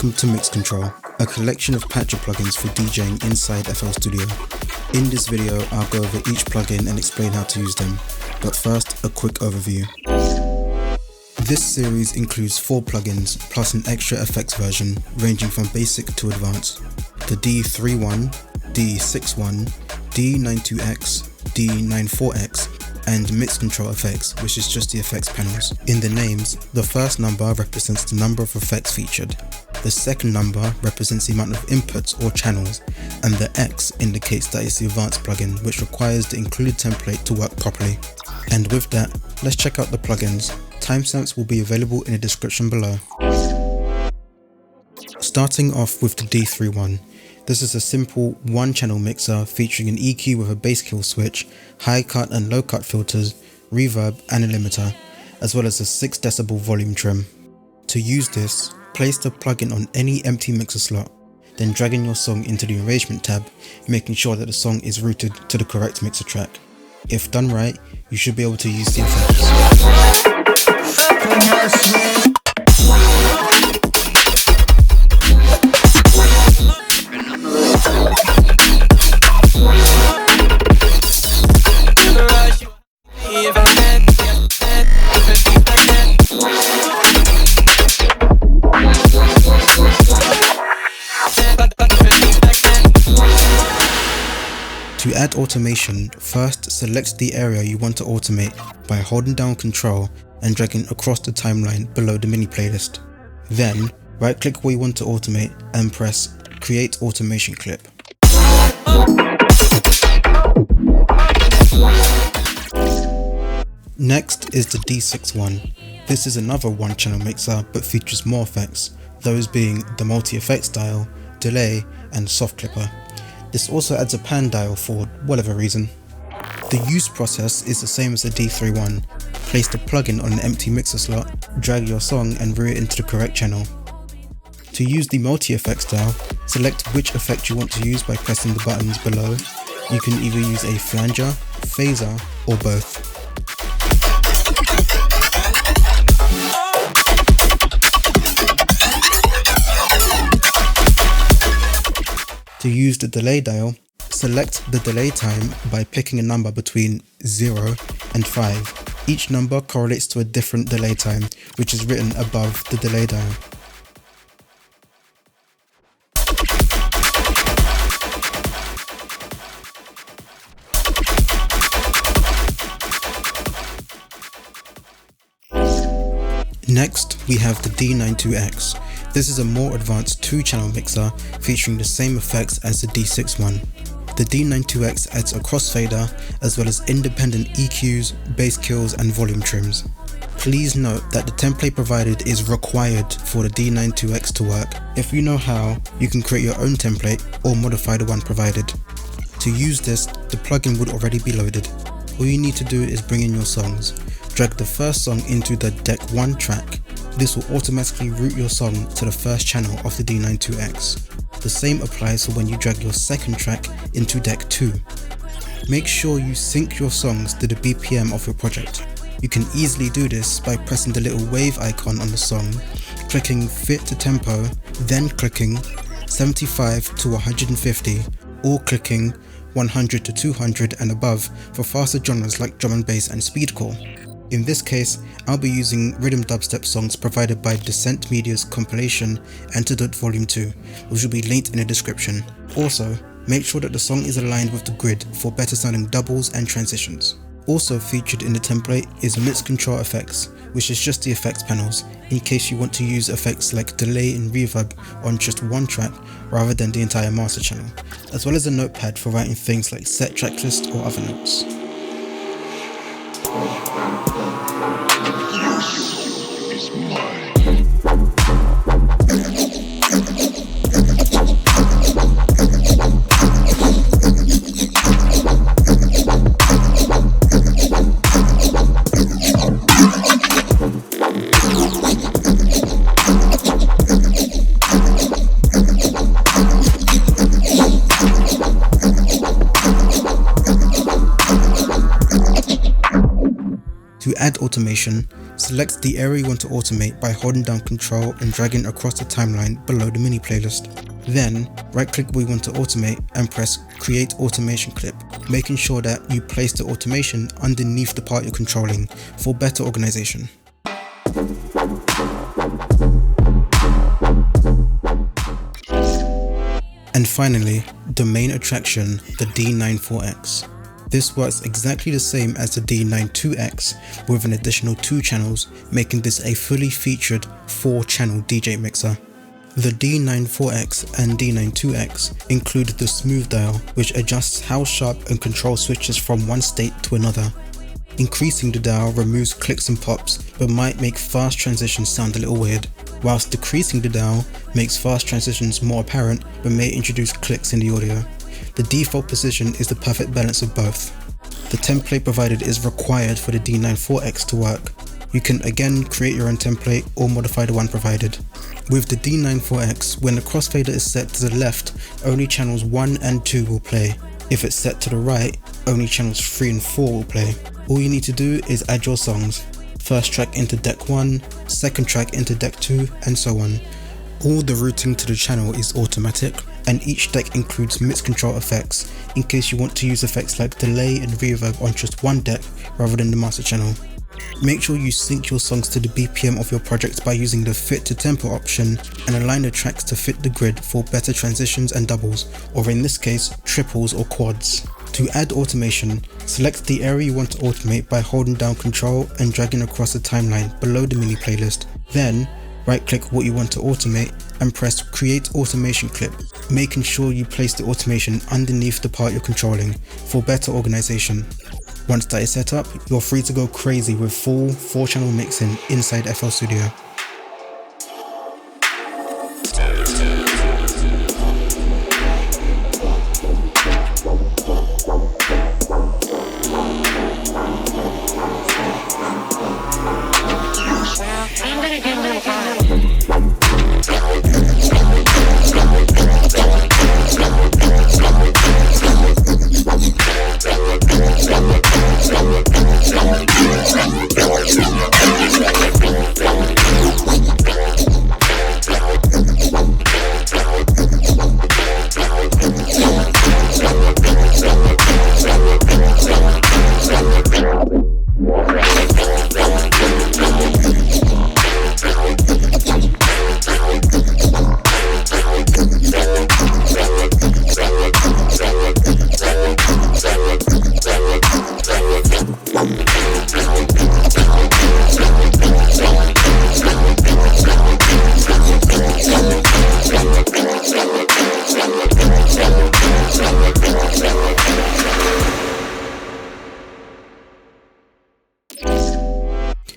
Welcome to MixControl, a collection of patcher plugins for DJing inside FL Studio. In this video, I'll go over each plugin and explain how to use them, but first, a quick overview. This series includes 4 plugins, plus an extra effects version, ranging from basic to advanced. The D31, D61, D92x, D94x, and MixControl effects, which is just the effects panels. In the names, the first number represents the number of effects featured, the second number represents the amount of inputs or channels, and the X indicates that it's the advanced plugin, which requires the included template to work properly. And with that, let's check out the plugins. Timestamps will be available in the description below. Starting off with the D31. This is a simple one-channel mixer featuring an EQ with a bass kill switch, high cut and low cut filters, reverb and a limiter, as well as a 6 decibel volume trim. To use this, place the plugin on any empty mixer slot, then drag in your song into the arrangement tab, making sure that the song is routed to the correct mixer track. If done right, you should be able to use the effects. To add automation, first select the area you want to automate by holding down Ctrl and dragging across the timeline below the mini playlist. Then, right click where you want to automate and press Create Automation Clip. Next is the D61. This is another one-channel mixer but features more effects, those being the multi-effects dial, delay and soft clipper. This also adds a pan dial for whatever reason. The use process is the same as the D31. Place the plugin on an empty mixer slot, drag your song and route it into the correct channel. To use the multi-effects dial, select which effect you want to use by pressing the buttons below. You can either use a flanger, phaser or both. To use the delay dial, select the delay time by picking a number between 0 and 5. Each number correlates to a different delay time, which is written above the delay dial. Next, we have the D92x. This is a more advanced 2-channel mixer featuring the same effects as the D61. The D92x adds a crossfader as well as independent EQs, bass kills and volume trims. Please note that the template provided is required for the D92x to work. If you know how, you can create your own template or modify the one provided. To use this, the plugin would already be loaded. All you need to do is bring in your songs. Drag the first song into the Deck 1 track. This will automatically route your song to the first channel of the D92x. The same applies for when you drag your second track into Deck 2. Make sure you sync your songs to the BPM of your project. You can easily do this by pressing the little wave icon on the song, clicking Fit to Tempo, then clicking 75 to 150, or clicking 100 to 200 and above for faster genres like drum and bass and speedcore. In this case, I'll be using rhythm dubstep songs provided by Dissent Media's Compilaton Antidote Volume 2, which will be linked in the description. Also, make sure that the song is aligned with the grid for better sounding doubles and transitions. Also featured in the template is MixControl effects, which is just the effects panels, in case you want to use effects like delay and reverb on just one track rather than the entire master channel, as well as a notepad for writing things like set tracklist or other notes. To add automation, Select the area you want to automate by holding down Control and dragging across the timeline below the mini playlist. Then, right-click what you want to automate and press Create Automation Clip, making sure that you place the automation underneath the part you're controlling for better organization. And finally, the main attraction, the D94x. This works exactly the same as the D92x with an additional 2 channels, making this a fully featured 4-channel DJ mixer. The D94x and D92x include the smooth dial, which adjusts how sharp and control switches from one state to another. Increasing the dial removes clicks and pops, but might make fast transitions sound a little weird, whilst decreasing the dial makes fast transitions more apparent but may introduce clicks in the audio. The default position is the perfect balance of both. The template provided is required for the D94x to work. You can again create your own template or modify the one provided. With the D94x, when the crossfader is set to the left, only channels 1 and 2 will play. If it's set to the right, only channels 3 and 4 will play. All you need to do is add your songs. First track into deck 1, second track into deck 2, and so on. All the routing to the channel is automatic, and each deck includes MixControl effects in case you want to use effects like delay and reverb on just one deck rather than the master channel. Make sure you sync your songs to the BPM of your project by using the Fit to Tempo option and align the tracks to fit the grid for better transitions and doubles, or in this case, triples or quads. To add automation, select the area you want to automate by holding down Control and dragging across the timeline below the mini playlist. Then, right-click what you want to automate and press Create Automation Clip, making sure you place the automation underneath the part you're controlling for better organization. Once that is set up, you're free to go crazy with full 4-channel mixing inside FL Studio.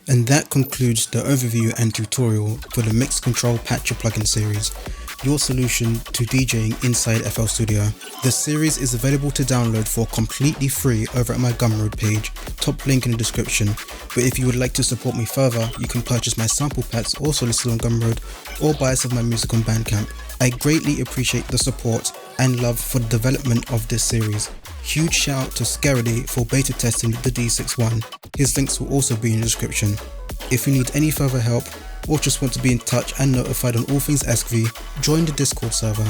And that concludes the overview and tutorial for the MixControl Patcher Plugin series, your solution to DJing inside FL Studio. The series is available to download for completely free over at my Gumroad page, top link in the description, but if you would like to support me further, you can purchase my sample packs also listed on Gumroad or buy some of my music on Bandcamp. I greatly appreciate the support and love for the development of this series. Huge shout out to Skeredy for beta testing the D61. His links will also be in the description. If you need any further help or just want to be in touch and notified on all things ESCV, join the Discord server.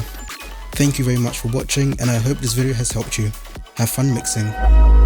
Thank you very much for watching, and I hope this video has helped you. Have fun mixing.